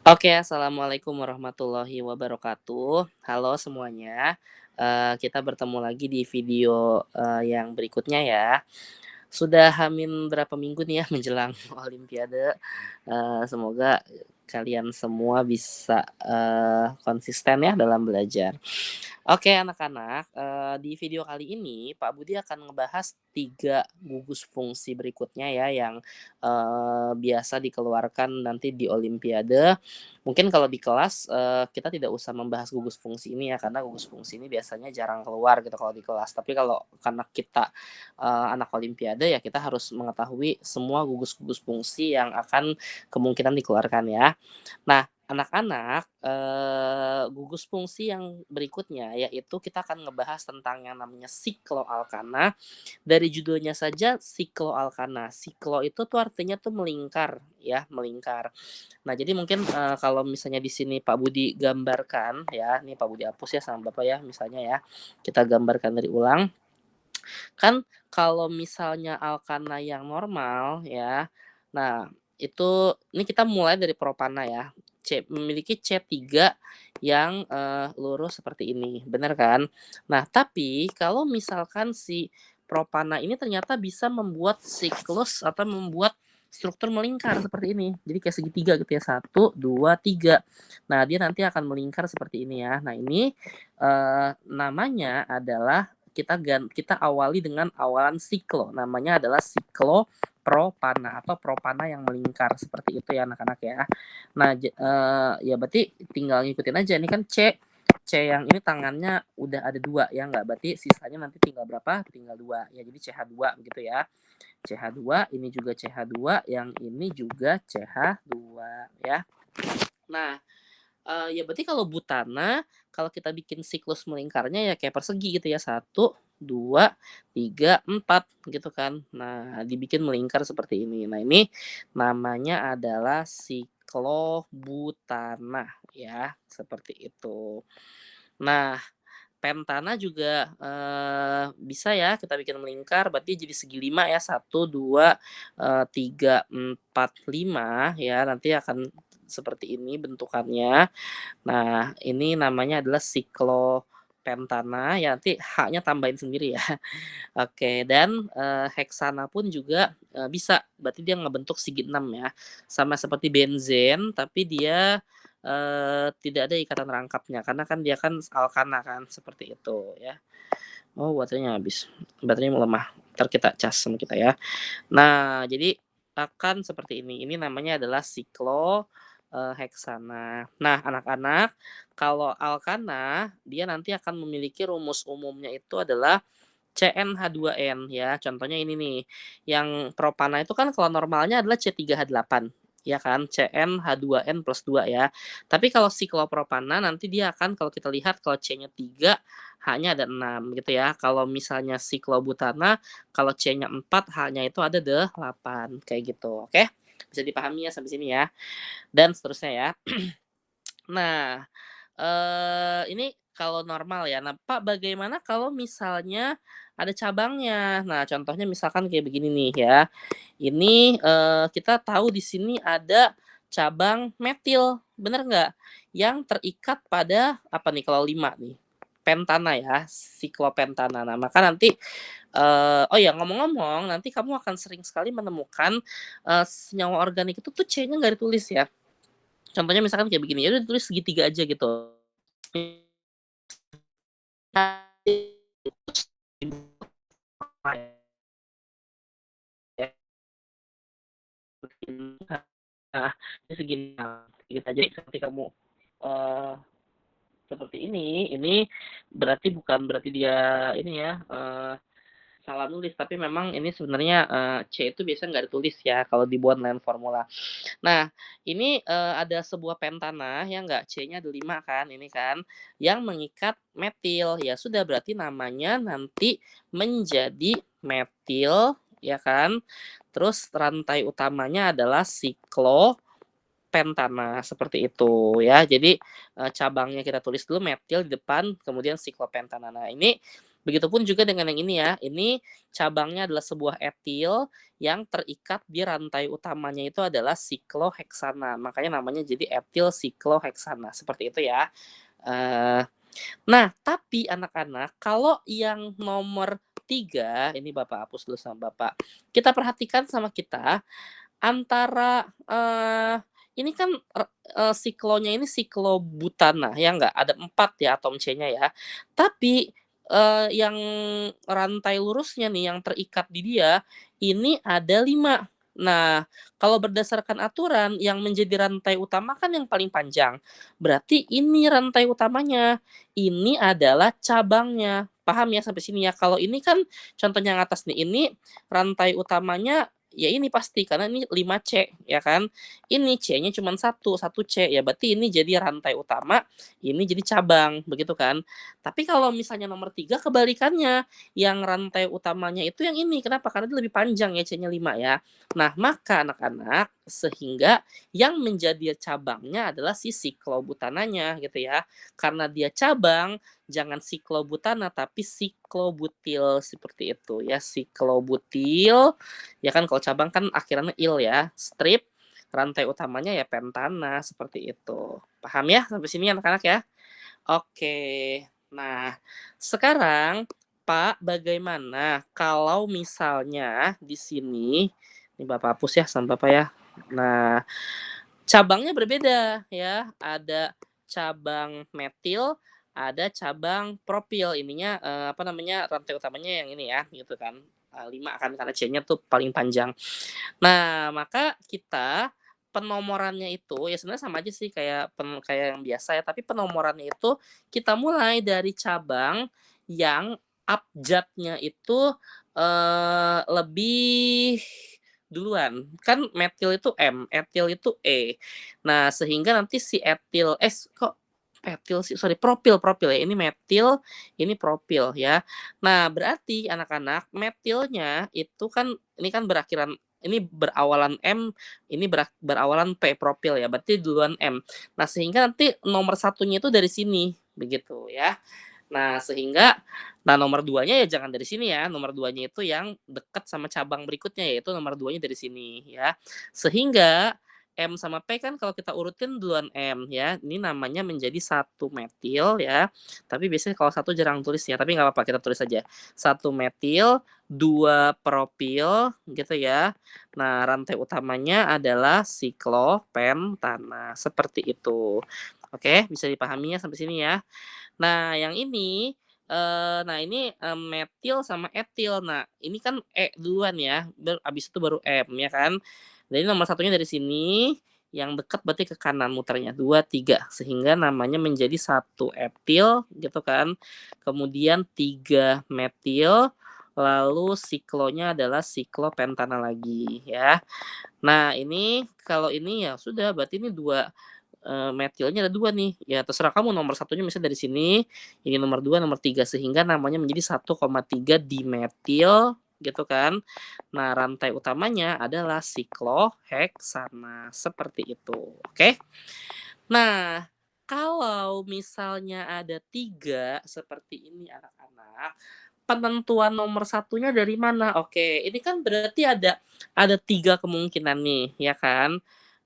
Oke, assalamualaikum warahmatullahi wabarakatuh. Halo semuanya, kita bertemu lagi di video, yang berikutnya ya. Sudah hamin berapa minggu nih ya menjelang olimpiade, semoga kalian semua bisa, konsisten ya dalam belajar. Oke anak-anak, di video kali ini Pak Budi akan ngebahas 3 gugus fungsi berikutnya ya yang, biasa dikeluarkan nanti di olimpiade. Mungkin kalau di kelas, kita tidak usah membahas gugus fungsi ini ya, karena gugus fungsi ini biasanya jarang keluar gitu kalau di kelas. Tapi kalau karena kita, anak olimpiade ya kita harus mengetahui semua gugus-gugus fungsi yang akan kemungkinan dikeluarkan ya. Nah, anak-anak, gugus fungsi yang berikutnya yaitu kita akan ngebahas tentang yang namanya sikloalkana. Dari judulnya saja sikloalkana. Siklo itu tuh artinya tuh melingkar ya, melingkar. Nah, jadi mungkin, kalau misalnya di sini Pak Budi gambarkan ya, nih Pak Budi hapus ya sama Bapak ya, misalnya ya, kita gambarkan dari ulang. Kan kalau misalnya alkana yang normal ya, nah itu ini kita mulai dari propana ya, memiliki C3 yang, lurus seperti ini, benar kan? Nah, tapi kalau misalkan si propana ini ternyata bisa membuat siklus atau membuat struktur melingkar seperti ini. Jadi kayak segitiga gitu ya, satu 2 3. Nah, dia nanti akan melingkar seperti ini ya. Nah, ini, namanya adalah kita awali dengan awalan siklo, namanya adalah siklo propana atau propana yang melingkar, seperti itu ya anak-anak ya. Nah, ya berarti tinggal ngikutin aja, ini kan C yang ini tangannya udah ada 2 ya, nggak berarti sisanya nanti tinggal berapa? Tinggal 2 ya, jadi CH2 begitu ya. CH2, ini juga CH2, yang ini juga CH2 ya. Nah, ya berarti kalau butana, kalau kita bikin siklus melingkarnya ya kayak persegi gitu ya, satu 2 3 4 gitu kan. Nah, dibikin melingkar seperti ini. Nah, ini namanya adalah siklobutana ya, seperti itu. Nah, pentana juga, bisa ya kita bikin melingkar, berarti jadi segi 5 ya, satu 2 3, 4 5 ya, nanti akan seperti ini bentukannya. Nah, ini namanya adalah siklopentana, ya nanti H-nya tambahin sendiri ya. Oke, dan, heksana pun juga, bisa, berarti dia ngebentuk segi 6 ya. Sama seperti benzen, tapi dia, tidak ada ikatan rangkapnya, karena kan dia kan alkana kan, seperti itu ya. Oh, baterainya habis, baterainya melemah, entar kita cas sama kita ya. Nah, jadi akan seperti ini namanya adalah siklo, heksana. Nah, anak-anak, kalau alkana, dia nanti akan memiliki rumus umumnya itu adalah CnH2n ya. Contohnya ini nih, yang propana itu kan kalau normalnya adalah C3H8, ya kan, CnH2n plus 2 ya. Tapi kalau siklopropana nanti dia akan kalau kita lihat kalau C-nya 3, H-nya ada 6 gitu ya. Kalau misalnya siklobutana, kalau C-nya 4, H-nya itu ada 8, kayak gitu, oke? Bisa dipahami ya sampai sini ya, dan seterusnya ya. Nah, ini kalau normal ya. Nah, Pak, bagaimana kalau misalnya ada cabangnya? Nah, contohnya misalkan kayak begini nih ya. Ini, kita tahu di sini ada cabang metil, bener nggak? Yang terikat pada apa nih kalau 5 nih? Pentana ya, siklopentana. Nah, maka nanti, oh ya ngomong-ngomong, nanti kamu akan sering sekali menemukan, senyawa organik itu tuh C-nya nggak ditulis ya. Contohnya misalkan kayak begini, ya udah tulis segitiga aja gitu. Nah, ini segini, nah, gitu aja. Jadi ketika kamu, eee, seperti ini berarti bukan berarti dia ini ya, salah nulis, tapi memang ini sebenarnya, C itu biasanya nggak ditulis ya kalau dibuat dengan formula. Nah, ini, ada sebuah pentana ya nggak, C-nya ada 5 kan, ini kan, yang mengikat metil. Ya sudah berarti namanya nanti menjadi metil, ya kan. Terus rantai utamanya adalah siklopentana, seperti itu ya. Jadi, cabangnya kita tulis dulu metil di depan, kemudian siklopentana. Nah, ini Begitupun juga dengan yang ini ya, ini cabangnya adalah sebuah etil yang terikat di rantai utamanya itu adalah sikloheksana, makanya namanya jadi etil sikloheksana, seperti itu ya. Eee, nah, tapi anak-anak, kalau yang nomor 3, ini Bapak hapus dulu sama Bapak. Kita perhatikan sama kita, antara, ini kan siklonya ini siklobutana, ya nggak? Ada 4 ya atom C-nya ya. Tapi, yang rantai lurusnya nih, yang terikat di dia, ini ada 5. Nah, kalau berdasarkan aturan, yang menjadi rantai utama kan yang paling panjang. Berarti ini rantai utamanya, ini adalah cabangnya. Paham ya sampai sini ya? Kalau ini kan contohnya yang atas nih, ini rantai utamanya ya ini pasti karena ini 5C ya kan. Ini C-nya cuma satu C ya berarti ini jadi rantai utama, ini jadi cabang begitu kan. Tapi kalau misalnya nomor 3 kebalikannya, yang rantai utamanya itu yang ini. Kenapa? Karena dia lebih panjang ya C-nya 5 ya. Nah, maka anak-anak sehingga yang menjadi cabangnya adalah si siklobutananya gitu ya. Karena dia cabang, jangan siklobutana tapi siklobutil seperti itu ya, siklobutil. Ya kan kalau cabang kan akhirannya il ya, strip, rantai utamanya ya pentana, seperti itu. Paham ya sampai sini anak-anak ya? Oke. Nah, sekarang Pak, bagaimana kalau misalnya di sini, ini Bapak hapus ya sama Bapak ya. Nah, cabangnya berbeda ya, ada cabang metil, ada cabang propil. Ininya, apa namanya, rantai utamanya yang ini ya, gitu kan, 5 kan karena C-nya tuh paling panjang. Nah, maka kita penomorannya itu ya sebenarnya sama aja sih kayak yang biasa ya, tapi penomorannya itu kita mulai dari cabang yang abjadnya itu, lebih duluan. Kan metil itu M, etil itu E. Nah, sehingga nanti si etil kok etil sih, sorry, propil propil ya, ini metil, ini propil ya. Nah, berarti anak-anak metilnya itu kan ini kan ini berawalan M, ini berawalan P, propil ya, berarti duluan M. Nah, sehingga nanti nomor satunya itu dari sini, begitu ya. Nah, nomor duanya ya jangan dari sini ya, nomor duanya itu yang dekat sama cabang berikutnya, yaitu nomor duanya dari sini ya. Sehingga M sama P kan kalau kita urutin duluan M ya, ini namanya menjadi satu metil ya, tapi biasanya kalau satu jarang tulis ya, tapi nggak apa-apa kita tulis aja. Satu metil, 2 propil gitu ya. Nah, rantai utamanya adalah siklopentana, seperti itu. Oke, bisa dipahami ya sampai sini ya. Nah, yang ini, metil sama etil. Nah, ini kan E duluan ya, abis itu baru M ya kan. Jadi nomor satunya dari sini, yang dekat berarti ke kanan muternya, 2 3 sehingga namanya menjadi satu etil gitu kan. Kemudian 3 metil, lalu siklonya adalah siklopentana lagi ya. Nah, ini kalau ini ya sudah berarti ini 2 metilnya ada 2 nih, ya terserah kamu nomor satunya misalnya dari sini, ini nomor 2 nomor 3 sehingga namanya menjadi 1,3 dimetil gitu kan. Nah, rantai utamanya adalah sikloheksana, seperti itu, oke. Nah, kalau misalnya ada 3 seperti ini anak-anak, penentuan nomor satunya dari mana? Oke, ini kan berarti ada 3 kemungkinan nih, ya kan?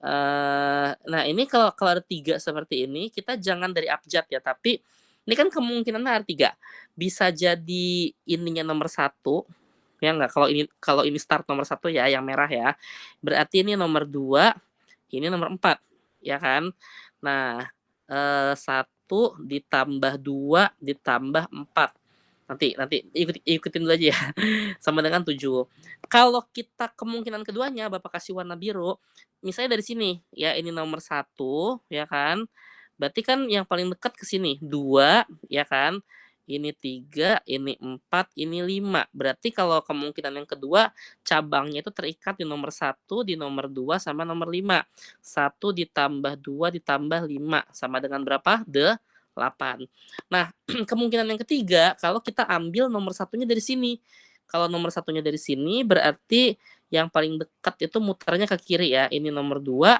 Nah ini kalau kalau ada 3 seperti ini, kita jangan dari abjad ya, tapi ini kan kemungkinannya ada 3. Bisa jadi ininya nomor satu, ya nggak? Kalau ini start nomor satu ya, yang merah ya, berarti ini nomor 2, ini nomor 4, ya kan? Nah, 1 ditambah 2 ditambah 4. Nanti nanti ikutin dulu aja ya, sama dengan 7. Kalau kita kemungkinan keduanya Bapak kasih warna biru, misalnya dari sini, ya ini nomor 1 ya kan, berarti kan yang paling dekat ke sini, 2 ya kan, ini 3 ini 4 ini 5. Berarti kalau kemungkinan yang kedua, cabangnya itu terikat di nomor 1 di nomor 2 sama nomor 5. 1 ditambah 2 ditambah 5 sama dengan berapa? 8. Nah, kemungkinan yang ketiga, kalau kita ambil nomor satunya dari sini. Kalau nomor satunya dari sini, berarti yang paling dekat itu muternya ke kiri ya. Ini nomor 2,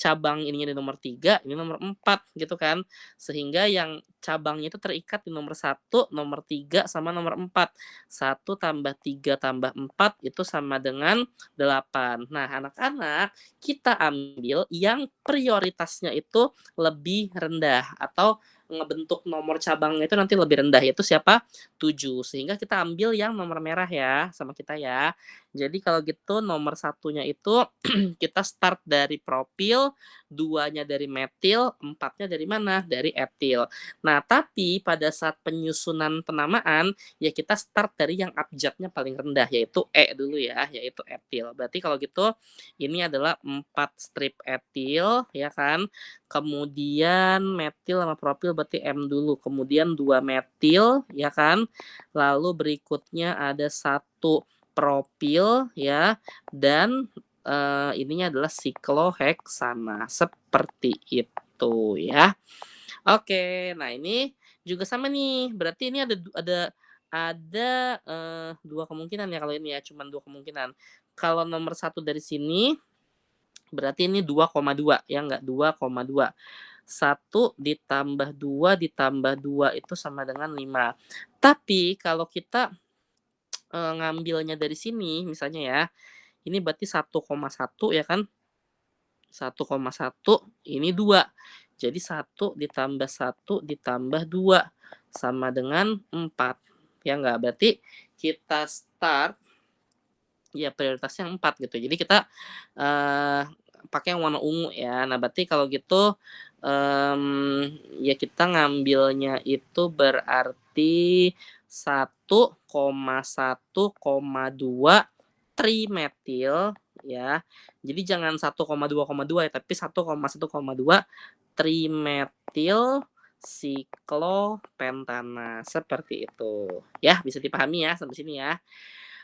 cabang ininya di nomor 3, ini nomor 4 gitu kan. Sehingga yang cabangnya itu terikat di nomor 1, nomor 3, sama nomor 4. 1 tambah 3 tambah 4 itu sama dengan 8. Nah, anak-anak, kita ambil yang prioritasnya itu lebih rendah atau ngebentuk nomor cabangnya itu nanti lebih rendah, yaitu siapa? 7. Sehingga kita ambil yang nomor merah ya, sama kita ya. Jadi kalau gitu nomor satunya itu kita start dari propil, 2-nya dari metil, 4-nya dari mana? Dari etil. Nah, tapi pada saat penyusunan penamaan, ya kita start dari yang abjadnya paling rendah, yaitu E dulu ya, yaitu etil. Berarti kalau gitu ini adalah 4 strip etil, ya kan. Kemudian metil sama propil berarti M dulu, kemudian 2 metil, ya kan. Lalu berikutnya ada 1 propil ya, dan ininya adalah sikloheksana, seperti itu ya. Oke, nah ini juga sama nih, berarti ini ada 2 kemungkinan ya kalau ini ya, cuman 2 kemungkinan. Kalau nomor satu dari sini, berarti ini 2,2 ya enggak, 2,2. 1 ditambah 2 ditambah 2 itu sama dengan 5. Tapi kalau kita, ngambilnya dari sini misalnya ya, ini berarti 1,1 ya kan, 1,1 ini 2. Jadi 1 ditambah 1 ditambah 2 sama dengan 4. Ya enggak? Berarti kita start ya prioritasnya 4 gitu. Jadi kita, pakai yang warna ungu ya. Nah, berarti kalau gitu, ya kita ngambilnya itu berarti 1,1,2 trimetil ya. Jadi jangan 1,2,2 ya, tapi 1,1,2 trimetil siklopentana, seperti itu. Ya, bisa dipahami ya sampai sini ya.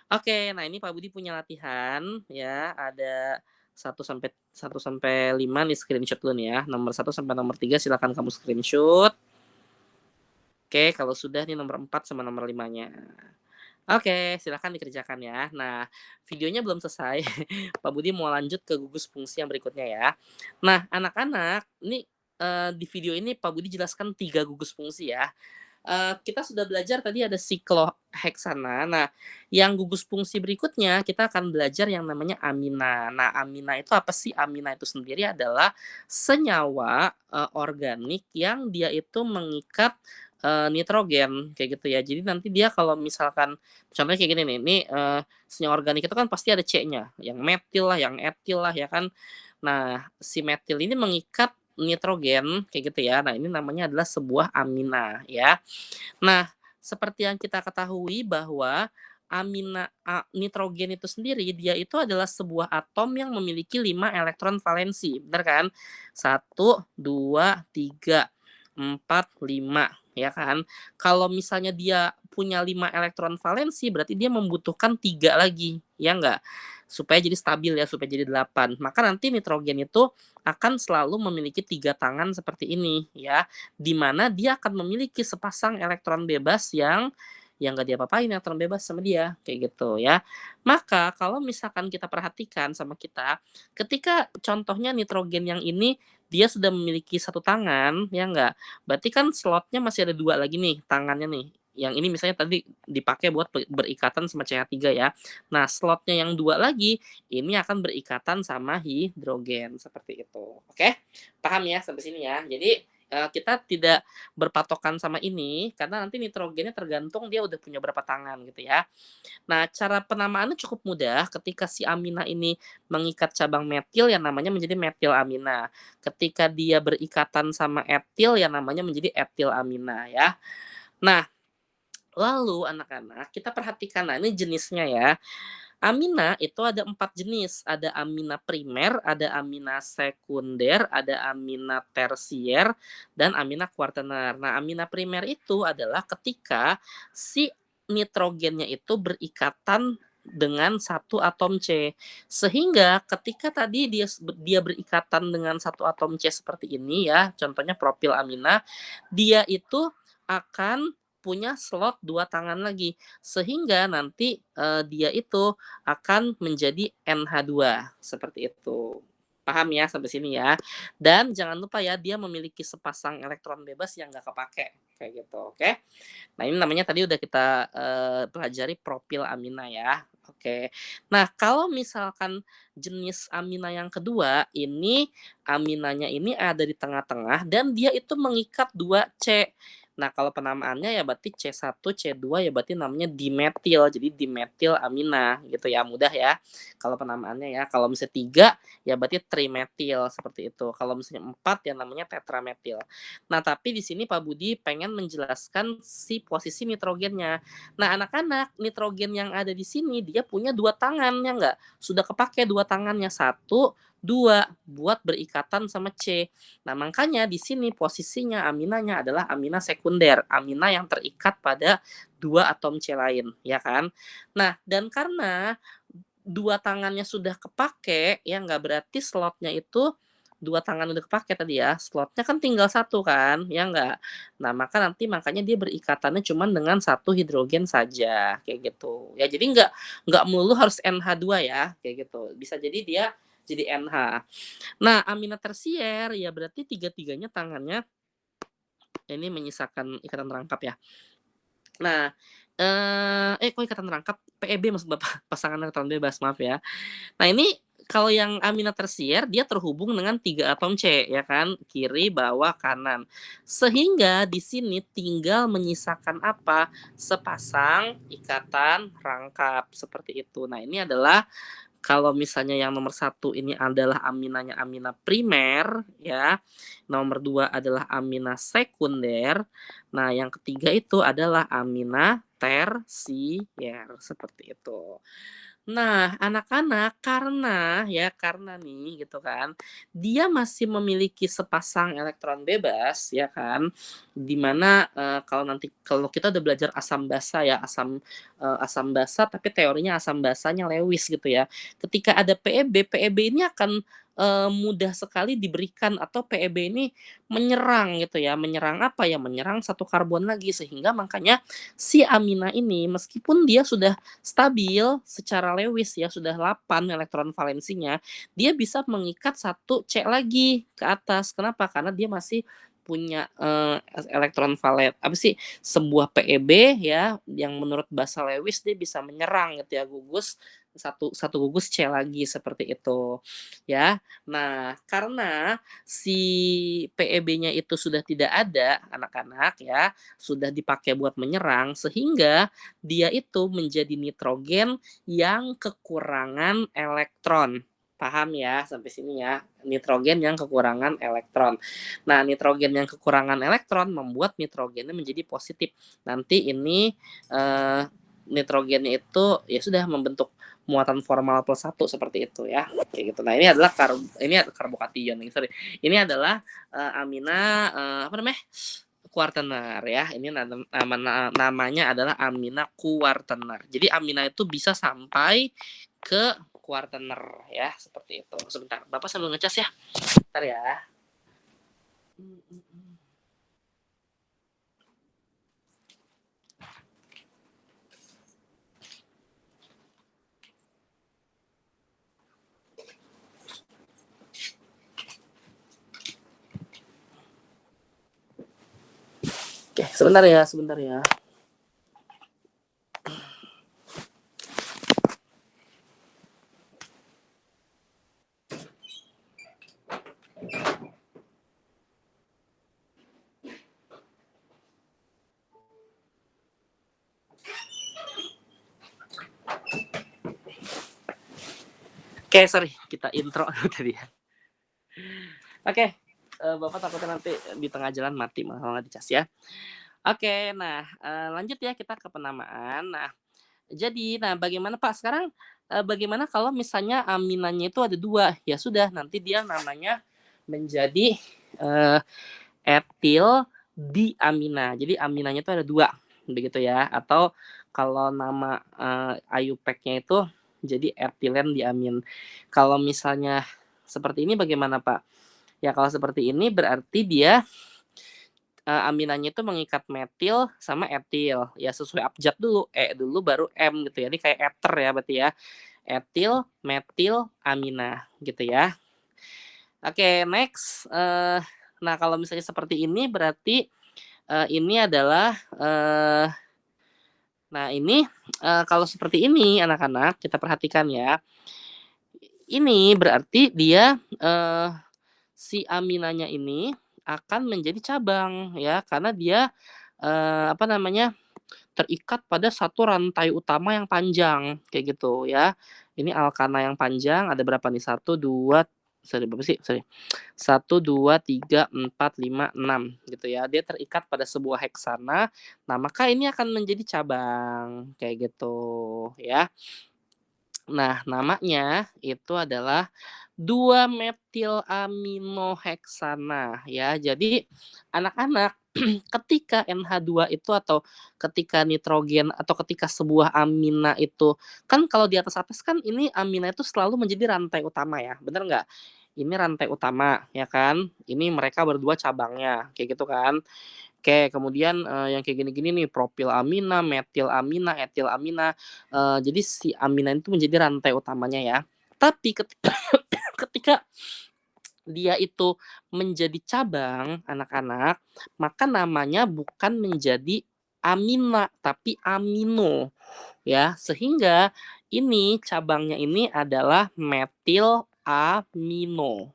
Oke, nah ini Pak Budi punya latihan ya, ada 1 sampai 5 nih screenshot dulu nih ya. Nomor 1 sampai nomor 3 silakan kamu screenshot. Oke, kalau sudah nih nomor 4 sama nomor 5-nya. Oke, silakan dikerjakan ya. Nah, videonya belum selesai. Pak Budi mau lanjut ke gugus fungsi yang berikutnya ya. Nah, anak-anak, ini di video ini Pak Budi jelaskan 3 gugus fungsi ya. Kita sudah belajar tadi ada sikloheksana. Nah, yang gugus fungsi berikutnya kita akan belajar yang namanya amina. Nah, amina itu apa sih? Amina itu sendiri adalah senyawa, organik yang dia itu mengikat, nitrogen, kayak gitu ya. Jadi nanti dia kalau misalkan contohnya kayak gini nih, ini, senyawa organik itu kan pasti ada C-nya, yang metil lah, yang etil lah, ya kan. Nah, si metil ini mengikat nitrogen, kayak gitu ya. Nah, ini namanya adalah sebuah amina, ya. Nah, seperti yang kita ketahui bahwa nitrogen itu sendiri, dia itu adalah sebuah atom yang memiliki 5 elektron valensi, benar kan? 1, 2, 3, 4, 5, ya kan? Kalau misalnya dia punya 5 elektron valensi, berarti dia membutuhkan 3 lagi, ya enggak? Supaya jadi stabil ya, supaya jadi 8. Maka nanti nitrogen itu akan selalu memiliki 3 tangan seperti ini, ya. Di mana dia akan memiliki sepasang elektron bebas yang nggak diapa-apain elektron bebas sama dia, kayak gitu ya. Maka kalau misalkan kita perhatikan sama kita, ketika contohnya nitrogen yang ini dia sudah memiliki 1 tangan, ya enggak? Berarti kan slotnya masih ada 2 lagi nih tangannya nih. Yang ini misalnya tadi dipakai buat berikatan sama CH3 ya. Nah, slotnya yang 2 lagi, ini akan berikatan sama hidrogen, seperti itu. Oke? Paham ya sampai sini ya? Jadi, kita tidak berpatokan sama ini, karena nanti nitrogennya tergantung dia udah punya berapa tangan gitu ya. Nah, cara penamaannya cukup mudah, ketika si amina ini mengikat cabang metil yang namanya menjadi metilamina. Ketika dia berikatan sama etil yang namanya menjadi etilamina ya. Nah, lalu anak-anak kita perhatikan, nah ini jenisnya ya. Amina itu ada 4 jenis, ada amina primer, ada amina sekunder, ada amina tersier, dan amina kuartener. Nah, amina primer itu adalah ketika si nitrogennya itu berikatan dengan 1 atom C. Sehingga ketika tadi dia berikatan dengan 1 atom C seperti ini ya, contohnya propil amina, dia itu akan punya slot 2 tangan lagi. Sehingga nanti, dia itu akan menjadi NH2, seperti itu. Paham ya sampai sini ya? Dan jangan lupa ya, dia memiliki sepasang elektron bebas yang nggak kepake, kayak gitu, oke? Nah, ini namanya tadi udah kita, pelajari propil amina ya, oke. Nah, kalau misalkan jenis amina yang kedua, ini aminanya ini ada di tengah-tengah dan dia itu mengikat 2 C. Nah, kalau penamaannya ya berarti C1, C2 ya berarti namanya dimetil, jadi dimetil amina gitu ya, mudah ya kalau penamaannya ya. Kalau misalnya 3 ya berarti trimetil seperti itu. Kalau misalnya 4 ya namanya tetrametil. Nah, tapi di sini Pak Budi pengen menjelaskan si posisi nitrogennya. Nah, anak-anak, nitrogen yang ada di sini dia punya 2 tangan, ya enggak? Sudah kepake 2 tangannya, 1, 2 buat berikatan sama C. Nah, makanya di sini posisinya aminanya adalah amina sekunder, amina yang terikat pada 2 atom C lain, ya kan? Nah, dan karena 2 tangannya sudah kepake, ya nggak berarti slotnya itu 2 tangan udah kepake tadi ya, slotnya kan tinggal 1 kan, ya nggak? Nah, makanya dia berikatannya cuman dengan 1 hidrogen saja, kayak gitu. Ya jadi nggak melulu harus NH2 ya, kayak gitu. Bisa jadi dia jadi NH. Nah, amina tersier ya berarti tiga-tiganya tangannya ini menyisakan ikatan rangkap ya. Nah, kok ikatan rangkap? PEB maksud Bapak, pasangan elektron bebas, maaf ya. Nah, ini kalau yang amina tersier dia terhubung dengan 3 atom C ya kan, kiri, bawah, kanan. Sehingga di sini tinggal menyisakan apa? Sepasang ikatan rangkap seperti itu. Nah, ini adalah kalau misalnya yang nomor 1 ini adalah aminanya amina primer ya, nomor 2 adalah amina sekunder, nah yang ketiga itu adalah amina tersier, seperti itu. Nah, anak-anak karena nih gitu kan, dia masih memiliki sepasang elektron bebas ya kan, di mana, kalau kita udah belajar asam basa ya, asam basa tapi teorinya asam basanya Lewis gitu ya. Ketika ada PEB, PEB ini akan, mudah sekali diberikan atau PEB ini menyerang gitu ya, menyerang apa ya, menyerang satu karbon lagi sehingga makanya si amina ini meskipun dia sudah stabil secara Lewis ya, sudah 8 elektron valensinya, dia bisa mengikat 1 C lagi ke atas. Kenapa? Karena dia masih punya, elektron apa sih, sebuah PEB ya, yang menurut bahasa Lewis dia bisa menyerang gitu ya, gugus satu satu gugus C lagi, seperti itu, ya. Nah, karena si PEB-nya itu sudah tidak ada, anak-anak ya, sudah dipakai buat menyerang, sehingga dia itu menjadi nitrogen yang kekurangan elektron. Paham ya sampai sini ya? Nitrogen yang kekurangan elektron. Nah, nitrogen yang kekurangan elektron membuat nitrogennya menjadi positif. Nanti ini nitrogennya itu ya sudah membentuk muatan formal +1 seperti itu ya. Kayak gitu. Nah, ini karbokation nih, sorry. Ini adalah amina apa namanya? Kuartener ya. Ini namanya adalah amina kuartener. Jadi amina itu bisa sampai ke kuartener ya, seperti itu. Sebentar, Bapak sambil ngecas ya. Bentar ya. Oke, sebentar ya, sebentar ya. Oke, sorry, kita intro tadi ya. Oke, Bapak takutnya nanti di tengah jalan mati malah nggak dicas ya. Oke, nah, lanjut ya kita ke penamaan. Nah, bagaimana Pak sekarang, bagaimana kalau misalnya aminanya itu ada 2? Ya sudah, nanti dia namanya menjadi, eee, etil diamina. Jadi aminanya itu ada 2, begitu ya. Atau kalau nama, IUPAC-nya itu jadi etilen diamin. Kalau misalnya seperti ini bagaimana Pak? Ya kalau seperti ini berarti dia aminanya itu mengikat metil sama etil, ya sesuai abjad dulu, E dulu baru M gitu ya, ini kayak ether ya berarti ya, etil, metil, amina gitu ya. Oke, next, nah kalau misalnya seperti ini berarti, ini adalah, nah ini, kalau seperti ini anak-anak kita perhatikan ya, ini berarti dia, si aminanya ini akan menjadi cabang ya, karena dia, apa namanya, terikat pada satu rantai utama yang panjang, kayak gitu ya. Ini alkana yang panjang ada berapa nih? Satu 2 sorry berapa sih? Sorry. 1, 2, 3, 4, 5, 6 gitu ya. Dia terikat pada sebuah heksana. Nah, maka ini akan menjadi cabang, kayak gitu ya. Nah, namanya itu adalah 2-metilaminoheksana ya. Jadi anak-anak ketika NH2 itu atau ketika nitrogen atau ketika sebuah amina itu kan kalau di atas kan ini amina itu selalu menjadi rantai utama ya, bener nggak? Ini rantai utama ya kan, ini mereka berdua cabangnya, kayak gitu kan. Oke, kemudian, yang kayak gini-gini nih, propilamina, metilamina, etilamina, jadi si amina itu menjadi rantai utamanya ya. Tapi ketika dia itu menjadi cabang, anak-anak, maka namanya bukan menjadi amina, tapi amino, ya. Sehingga ini cabangnya ini adalah metilamino,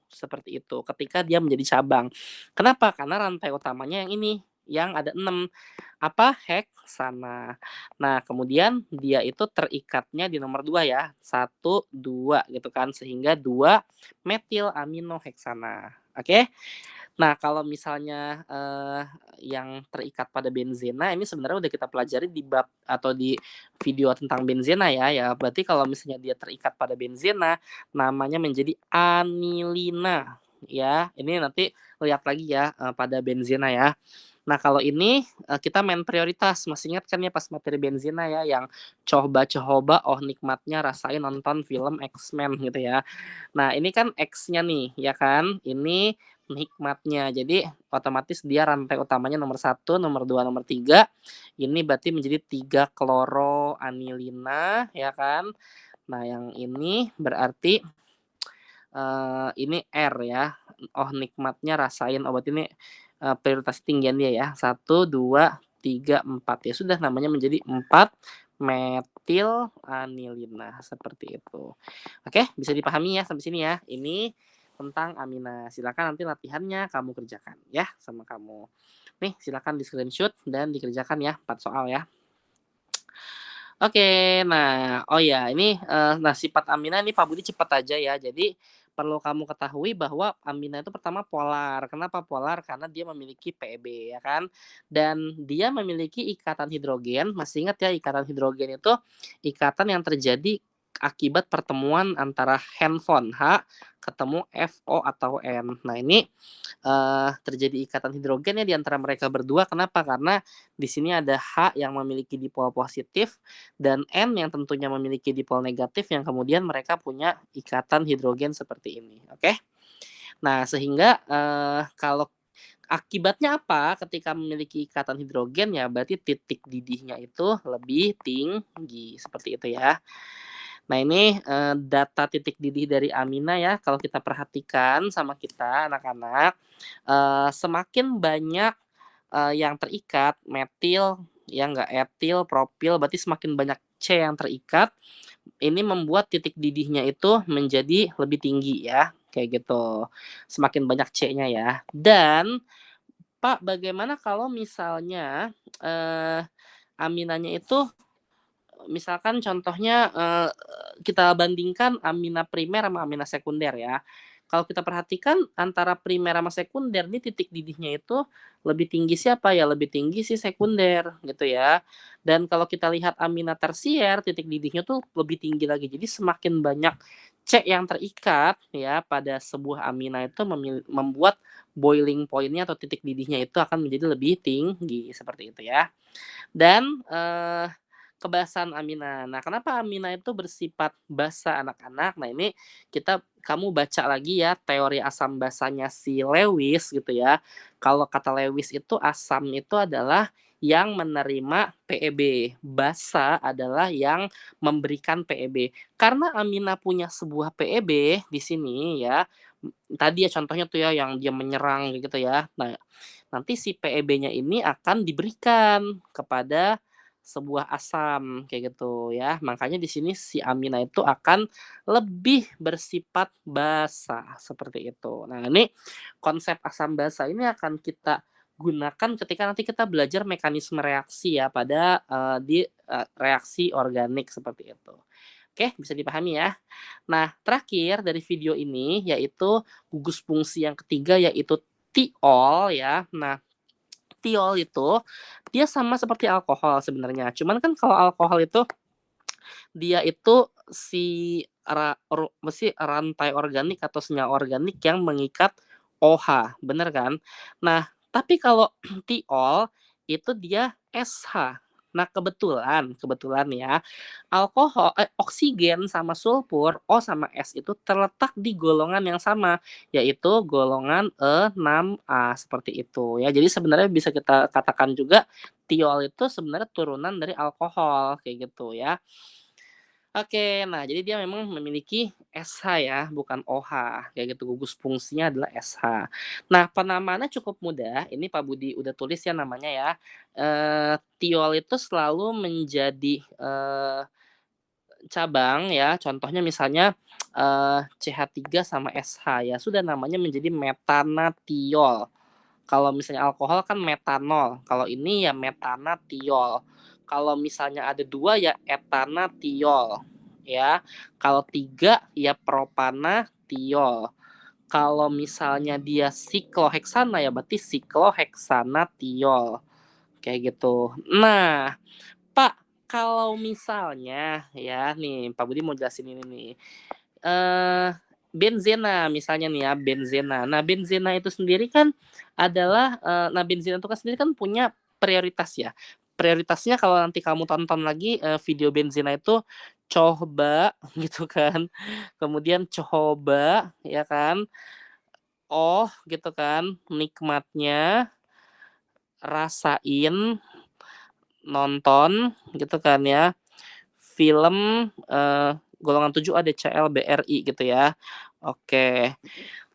seperti itu, ketika dia menjadi cabang. Kenapa? Karena rantai utamanya yang ini, yang ada 6 apa, heksana. Nah, kemudian dia itu terikatnya di nomor 2 ya, 1, 2 gitu kan, sehingga 2 metilaminoheksana, oke? Nah, kalau misalnya, yang terikat pada benzena ini sebenarnya udah kita pelajari di bab atau di video tentang benzena ya, ya berarti kalau misalnya dia terikat pada benzena, namanya menjadi anilina, ya. Ini nanti lihat lagi ya, pada benzena ya. Nah, kalau ini, kita main prioritas, masih ingat kan ya pas materi benzena ya, yang coba-coba, oh nikmatnya rasain nonton film X-Men gitu ya. Nah, ini kan X-nya nih, ya kan, ini nikmatnya. Jadi otomatis dia rantai utamanya nomor 1, nomor 2, nomor 3. Ini berarti menjadi 3 kloroanilina, ya kan. Nah, yang ini berarti, ini R ya. Oh, nikmatnya rasain obat ini, prioritas tinggian dia ya. 1, 2, 3, 4. Ya sudah namanya menjadi 4 metilanilina, seperti itu. Oke, bisa dipahami ya sampai sini ya. Ini tentang amina. Silakan nanti latihannya kamu kerjakan ya sama kamu. Nih, silakan di-screenshot dan dikerjakan ya 4 soal ya. Oke, nah, oh ya ini, nah sifat Amina ini Pak Budi cepat aja ya. Jadi perlu kamu ketahui bahwa Amina itu pertama polar. Kenapa polar? Karena dia memiliki PeB ya kan. Dan dia memiliki ikatan hidrogen. Masih ingat ya ikatan hidrogen itu ikatan yang terjadi akibat pertemuan antara handphone H ketemu FO atau N. Nah ini terjadi ikatan hidrogen ya di antara mereka berdua. Kenapa? Karena di sini ada H yang memiliki dipol positif dan N yang tentunya memiliki dipol negatif yang kemudian mereka punya ikatan hidrogen seperti ini. Oke. Nah, sehingga kalau akibatnya apa ketika memiliki ikatan hidrogen ya berarti titik didihnya itu lebih tinggi seperti itu ya. Nah ini, data titik didih dari amina ya kalau kita perhatikan sama kita anak-anak, semakin banyak, yang terikat metil ya enggak etil, propil berarti semakin banyak C yang terikat, ini membuat titik didihnya itu menjadi lebih tinggi ya, kayak gitu. Semakin banyak C-nya ya. Dan, Pak bagaimana kalau misalnya, aminanya itu misalkan contohnya, kita bandingkan amina primer sama amina sekunder ya. Kalau kita perhatikan antara primer sama sekunder nih titik didihnya itu lebih tinggi siapa ya? Lebih tinggi si sekunder gitu ya. Dan kalau kita lihat amina tersier titik didihnya tuh lebih tinggi lagi. Jadi semakin banyak C yang terikat ya pada sebuah amina itu membuat boiling point-nya atau titik didihnya itu akan menjadi lebih tinggi seperti itu ya. Dan, kebasahan amina. Nah, kenapa amina itu bersifat basa anak-anak? Nah, ini kamu baca lagi ya teori asam basanya si Lewis gitu ya. Kalau kata Lewis itu asam itu adalah yang menerima PeB, basa adalah yang memberikan PeB. Karena amina punya sebuah PeB di sini ya, Tadi ya contohnya tuh ya yang dia menyerang gitu ya. Nah, nanti si PEB-nya ini akan diberikan kepada sebuah asam kayak gitu ya. Makanya di sini si amina itu akan lebih bersifat basa seperti itu. Nah, ini konsep asam basa ini akan kita gunakan ketika nanti kita belajar mekanisme reaksi ya pada reaksi organik seperti itu. Oke, bisa dipahami ya. Nah, terakhir dari video ini yaitu gugus fungsi yang ketiga yaitu tiol ya. Nah, tiol itu dia sama seperti alkohol sebenarnya. Cuman kan kalau alkohol itu dia itu mesti rantai organik atau senyawa organik yang mengikat OH, bener kan? Nah, tapi kalau tiol itu dia SH. Nah, kebetulan kebetulan ya, oksigen sama sulfur, O sama S itu terletak di golongan yang sama, yaitu golongan E6A seperti itu ya. Jadi sebenarnya bisa kita katakan juga tiol itu sebenarnya turunan dari alkohol kayak gitu ya. Oke, nah jadi dia memang memiliki SH ya, bukan OH, kayak gitu, gugus fungsinya adalah SH. Nah, penamaannya cukup mudah, ini Pak Budi udah tulis ya namanya ya, tiol itu selalu menjadi, cabang ya, contohnya misalnya, CH3 sama SH ya, sudah namanya menjadi metanatiol. Kalau misalnya alkohol kan metanol, kalau ini ya metanatiol. Kalau misalnya ada 2 ya etanatiol, ya. Kalau 3 ya propanatiol. Kalau misalnya dia sikloheksana ya berarti sikloheksanatiol, kayak gitu. Nah, Pak, kalau misalnya ya nih Pak Budi mau jelasin ini nih, eee, benzena misalnya nih ya, benzena. Nah, benzena itu sendiri kan adalah, nah benzena itu kan sendiri kan punya prioritas ya. Prioritasnya kalau nanti kamu tonton lagi, video benzena itu coba gitu kan, kemudian coba ya kan, oh gitu kan, nikmatnya, rasain, nonton gitu kan ya, film, golongan 7 ADCL BRI gitu ya. Oke.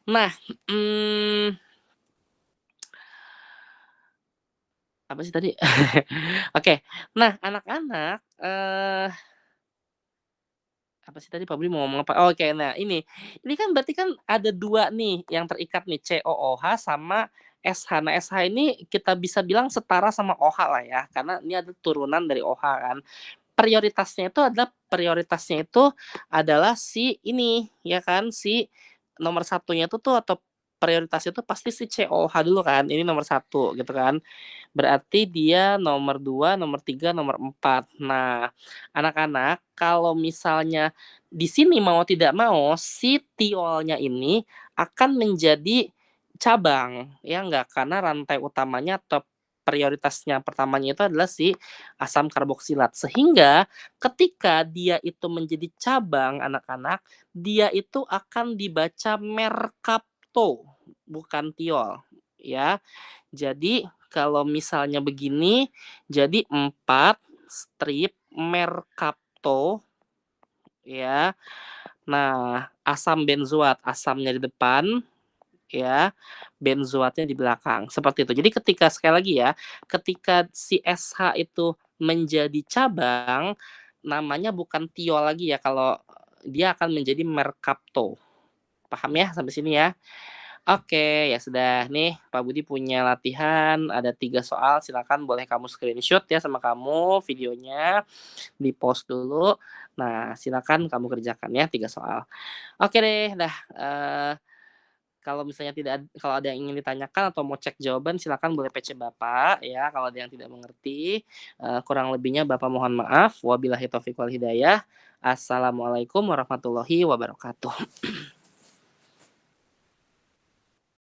Nah, mmm, apa sih tadi? Oke. Nah, anak-anak, apa sih tadi Pak Budi mau ngomong apa? Oh, oke, nah ini kan berarti kan ada 2 nih yang terikat nih, COOH sama SH. Nah, SH ini kita bisa bilang setara sama OH lah ya, karena ini ada turunan dari OH kan. Prioritasnya itu adalah si ini, ya kan, si nomor satunya itu tuh atau prioritasnya itu pasti si COH dulu kan, ini nomor satu gitu kan. Berarti dia nomor 2, nomor 3, nomor 4. Nah, anak-anak kalau misalnya di sini mau tidak mau si tiolnya ini akan menjadi cabang, ya enggak? Karena rantai utamanya atau prioritasnya pertamanya itu adalah si asam karboksilat. Sehingga ketika dia itu menjadi cabang anak-anak, dia itu akan dibaca merkapto, bukan tiol, ya. Jadi kalau misalnya begini, jadi 4 strip merkapto ya. Nah, asam benzoat, asamnya di depan ya, benzoatnya di belakang, seperti itu. Jadi ketika sekali lagi ya, ketika si SH itu menjadi cabang, namanya bukan tiol lagi ya, kalau dia akan menjadi merkapto. Paham ya sampai sini ya? Oke, ya sudah nih Pak Budi punya latihan ada 3 soal, silakan boleh kamu screenshot ya sama kamu videonya, di-post dulu. Nah, silakan kamu kerjakan ya 3 soal. Oke deh, dah, kalau misalnya kalau ada yang ingin ditanyakan atau mau cek jawaban silakan boleh PC Bapak ya, kalau ada yang tidak mengerti, kurang lebihnya Bapak mohon maaf. Wabillahi taufiq wal hidayah. Assalamualaikum warahmatullahi wabarakatuh.